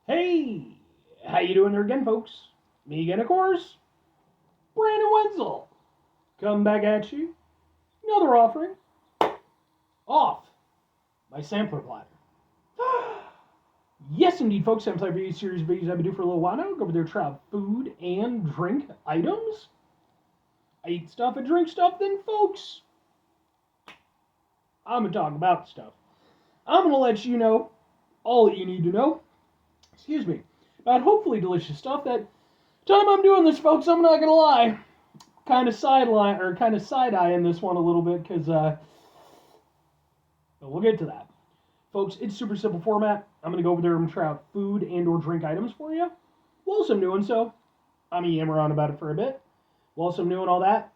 Hey, how you doing there again, folks? Me again, of course, Brandon Wenzel. Come back at you. Another offering off my sampler platter. Yes, indeed, folks. Sampler video series videos I've been doing for a little while now. Go over there, try out food and drink items. I eat stuff and drink stuff. Then, folks, I'm gonna talk about stuff. I'm gonna let you know all that you need to know. Excuse me, about hopefully delicious stuff. That time I'm doing this, folks, I'm not gonna lie. Kind of side eyeing this one a little bit because we'll get to that, folks. It's super simple format. I'm gonna go over there and try out food and/or drink items for you. Whilst I'm doing so, I'm gonna yammer on about it for a bit. Whilst I'm doing all that,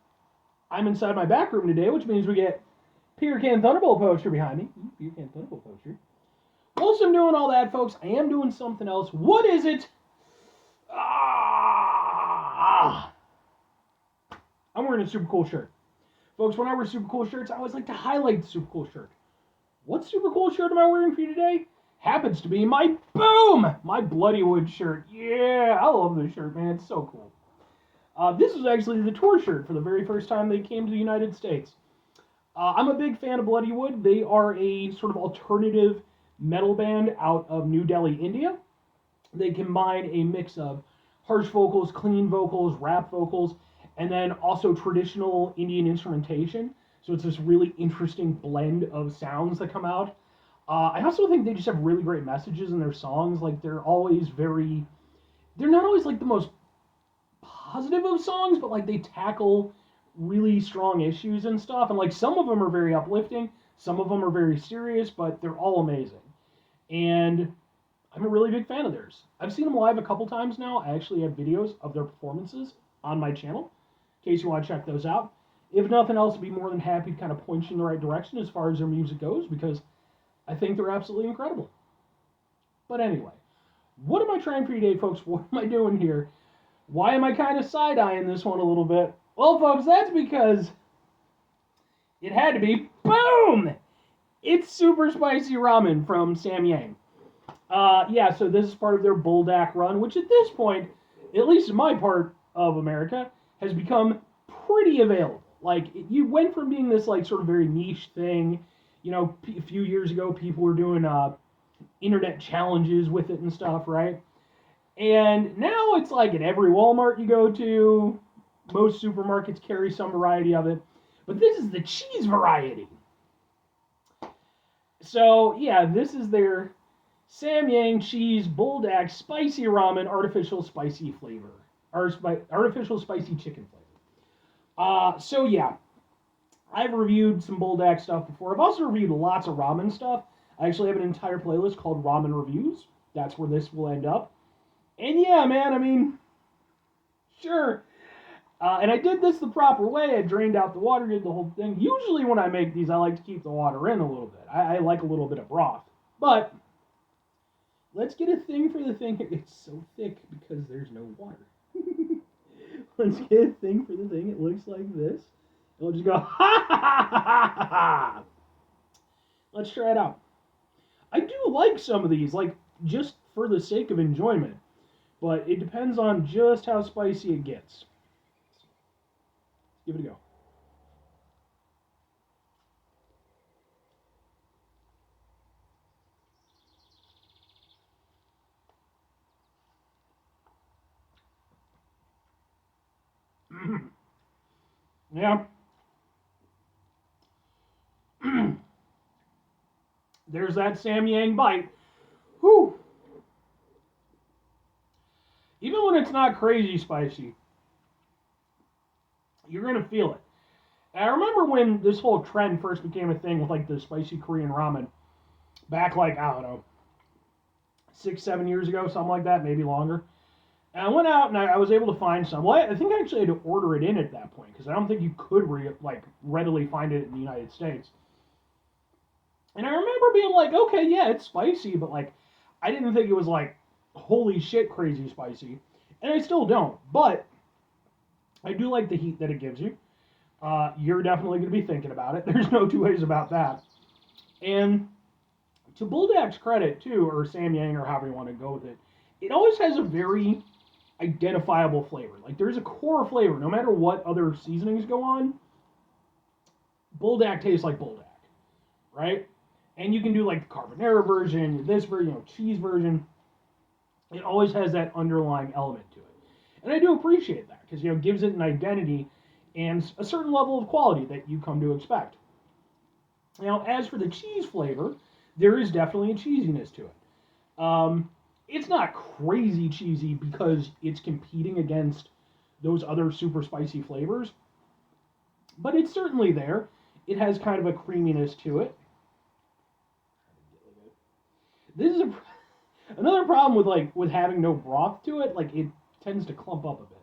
I'm inside my back room today, which means we get Peter Can Thunderbolt poster behind me. Peter Can Thunderbolt poster. Whilst I'm doing all that, folks, I am doing something else. What is it? I'm wearing a super cool shirt. Folks, when I wear super cool shirts, I always like to highlight the super cool shirt. What super cool shirt am I wearing for you today? Happens to be my my Bloodywood shirt. Yeah, I love this shirt, man. It's so cool. This was actually the tour shirt for the very first time they came to the United States. I'm a big fan of Bloodywood. They are a sort of alternative metal band out of New Delhi, India. They combine a mix of harsh vocals, clean vocals, rap vocals, and then also traditional Indian instrumentation. So it's this really interesting blend of sounds that come out. I also think they just have really great messages in their songs. Like they're not always like the most positive of songs, but like they tackle really strong issues and stuff. And like some of them are very uplifting, some of them are very serious, but they're all amazing. And I'm a really big fan of theirs. I've seen them live a couple times now. I actually have videos of their performances on my channel, in case you want to check those out. If nothing else, I'd be more than happy to kind of point you in the right direction as far as their music goes, because I think they're absolutely incredible. But anyway, what am I trying for you today, folks? What am I doing here? Why am I kind of side-eyeing this one a little bit? Well, folks, that's because it had to be, boom! It's super spicy ramen from Samyang. Yeah, so this is part of their Buldak run, which at this point, at least in my part of America, has become pretty available. Like, you went from being this, like, sort of very niche thing. You know, a few years ago, people were doing internet challenges with it and stuff, right? And now it's like at every Walmart you go to, most supermarkets carry some variety of it. But this is the cheese variety. So, yeah, this is their Samyang cheese Buldak spicy ramen artificial spicy flavor. Or artificial spicy chicken flavor. So yeah, I've reviewed some Buldak stuff before. I've also reviewed lots of ramen stuff. I actually have an entire playlist called Ramen Reviews. That's where this will end up. And yeah, man, I mean, sure. And I did this the proper way. I drained out the water, did the whole thing. Usually when I make these, I like to keep the water in a little bit. I like a little bit of broth. But let's get a thing for the thing. It's so thick because there's no water. Let's get a thing for the thing. It looks like this. And we'll just go, ha ha ha ha ha ha. Let's try it out. I do like some of these, like, just for the sake of enjoyment. But it depends on just how spicy it gets. Give it a go. Yeah. There's that Samyang bite. Whew. Even when it's not crazy spicy, you're going to feel it. And I remember when this whole trend first became a thing with like the spicy Korean ramen back like, I don't know, 6, 7 years ago, something like that, maybe longer. And I went out and I was able to find some. Well, I think I actually had to order it in at that point because I don't think you could readily find it in the United States. And I remember being like, okay, yeah, it's spicy, but like, I didn't think it was like, holy shit, crazy spicy. And I still don't, but I do like the heat that it gives you. You're definitely going to be thinking about it. There's no two ways about that. And to Buldak's credit, too, or Samyang, or however you want to go with it, it always has a very identifiable flavor. Like there's a core flavor, no matter what other seasonings go on. Buldak tastes like Buldak, right? And you can do like the carbonara version, this version, cheese version. It always has that underlying element to it, and I do appreciate that because it gives it an identity and a certain level of quality that you come to expect. Now, as for the cheese flavor, there is definitely a cheesiness to it. It's not crazy cheesy because it's competing against those other super spicy flavors, but it's certainly there. It has kind of a creaminess to it. This is another problem with having no broth to it. Like it tends to clump up a bit.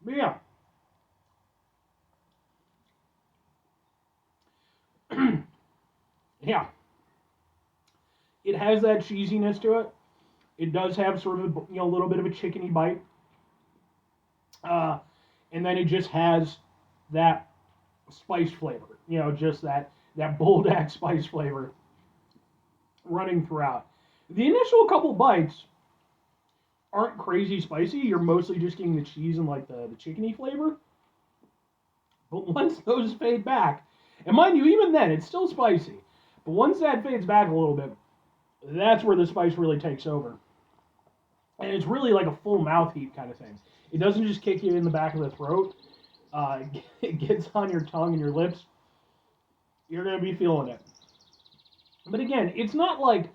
But yeah, yeah, it has that cheesiness to it. It does have sort of a little bit of a chickeny bite, uh, and then it just has that spice flavor. Just that Buldak spice flavor running throughout. The initial couple bites aren't crazy spicy. You're mostly just getting the cheese and like the chickeny flavor. But once those fade back, and mind you, even then it's still spicy. But once that fades back a little bit, that's where the spice really takes over. And it's really like a full mouth heat kind of thing. It doesn't just kick you in the back of the throat. It gets on your tongue and your lips. You're gonna be feeling it. But again, it's not like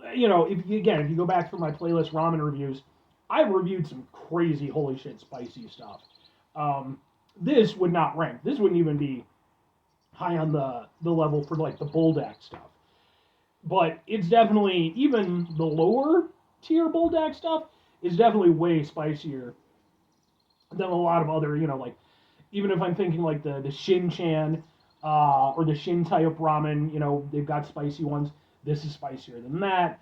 if you go back through my playlist ramen reviews, I've reviewed some crazy holy shit spicy stuff. This would not rank. This wouldn't even be high on the level for like the Buldak stuff. But it's definitely even the lower tier Buldak stuff is definitely way spicier than a lot of other, like even if I'm thinking like the Shin Chan or the Shin type ramen, they've got spicy ones. This is spicier than that.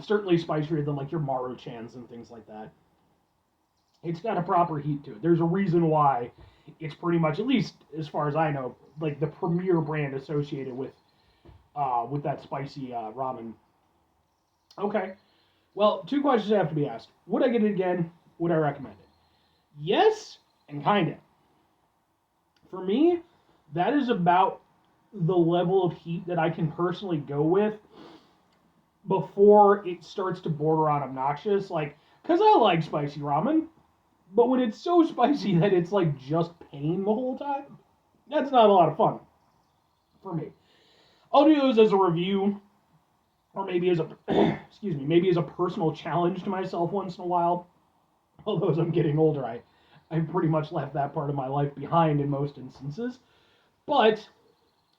Certainly spicier than like your Maru Chans and things like that. It's got a proper heat to it. There's a reason why it's pretty much, at least as far as I know, like the premier brand associated with that spicy ramen. Okay. Well, two questions have to be asked. Would I get it again? Would I recommend it? Yes, and kind of. For me, that is about the level of heat that I can personally go with before it starts to border on obnoxious. Like, because I like spicy ramen, but when it's so spicy that it's like just pain the whole time, that's not a lot of fun for me. I'll do those as a review, or maybe as a excuse me, maybe as a personal challenge to myself once in a while. Although as I'm getting older, I pretty much left that part of my life behind in most instances. But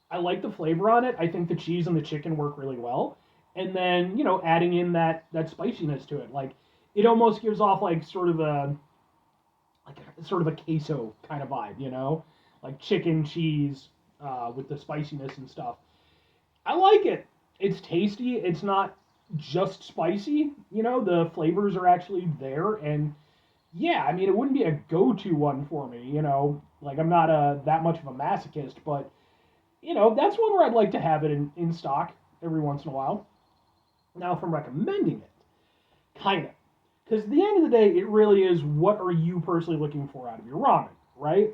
I like the flavor on it. I think the cheese and the chicken work really well. And then, adding in that spiciness to it. Like it almost gives off like sort of a queso kind of vibe, Like chicken, cheese, with the spiciness and stuff. I like it. It's tasty. It's not just spicy. The flavors are actually there. And yeah, I mean, it wouldn't be a go-to one for me. Like I'm not that much of a masochist, but that's one where I'd like to have it in stock every once in a while. Now, if I'm recommending it, kind of. Because at the end of the day, it really is what are you personally looking for out of your ramen, right?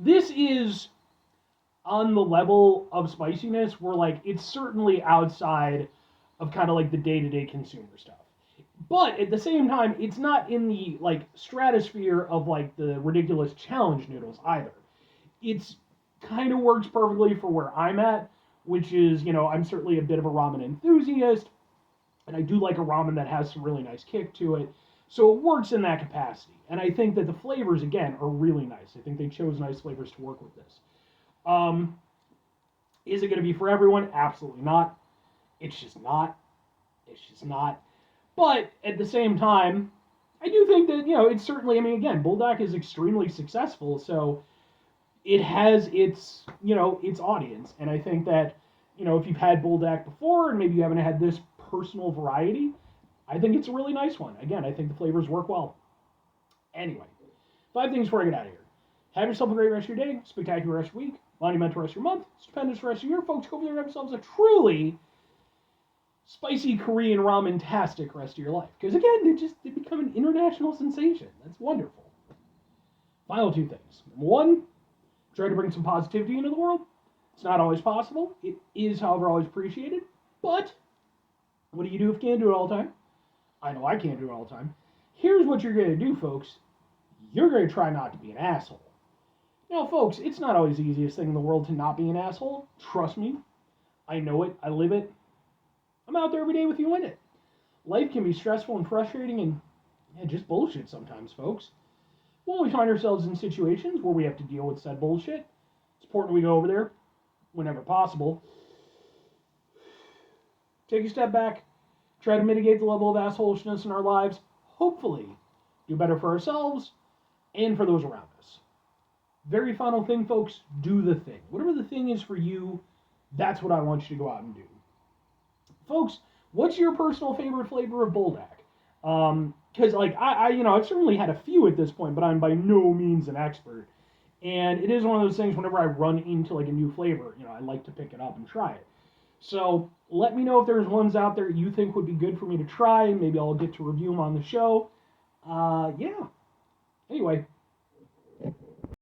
This is on the level of spiciness where, like, it's certainly outside of kind of like the day-to-day consumer stuff. But at the same time, it's not in the, like, stratosphere of, like, the ridiculous challenge noodles either. It's kind of works perfectly for where I'm at, which is, I'm certainly a bit of a ramen enthusiast, and I do like a ramen that has some really nice kick to it. So it works in that capacity. And I think that the flavors, again, are really nice. I think they chose nice flavors to work with this. Is it going to be for everyone? Absolutely not. It's just not. It's just not. But at the same time, I do think that, it's certainly, I mean, again, Buldak is extremely successful, so it has its audience. And I think that, if you've had Buldak before and maybe you haven't had this personal variety, I think it's a really nice one. Again, I think the flavors work well. Anyway, 5 things before I get out of here. Have yourself a great rest of your day, spectacular rest of your week, monumental rest of your month, stupendous rest of your year. Folks, go over there and have yourselves a truly spicy Korean ramen-tastic rest of your life. Because again, they become an international sensation. That's wonderful. Final 2 things. Number 1, try to bring some positivity into the world. It's not always possible. It is, however, always appreciated. But what do you do if you can't do it all the time? I know I can't do it all the time. Here's what you're going to do, folks. You're going to try not to be an asshole. Now, folks, it's not always the easiest thing in the world to not be an asshole. Trust me. I know it. I live it. I'm out there every day with you in it. Life can be stressful and frustrating and just bullshit sometimes, folks. Well, we find ourselves in situations where we have to deal with said bullshit. It's important we go over there whenever possible. Take a step back. Try to mitigate the level of assholishness in our lives. Hopefully, do better for ourselves and for those around us. Very final thing, folks, do the thing. Whatever the thing is for you, that's what I want you to go out and do. Folks, what's your personal favorite flavor of Buldak? Because, I've certainly had a few at this point, but I'm by no means an expert. And it is one of those things, whenever I run into, a new flavor, I like to pick it up and try it. So, let me know if there's ones out there you think would be good for me to try. Maybe I'll get to review them on the show. Yeah. Anyway,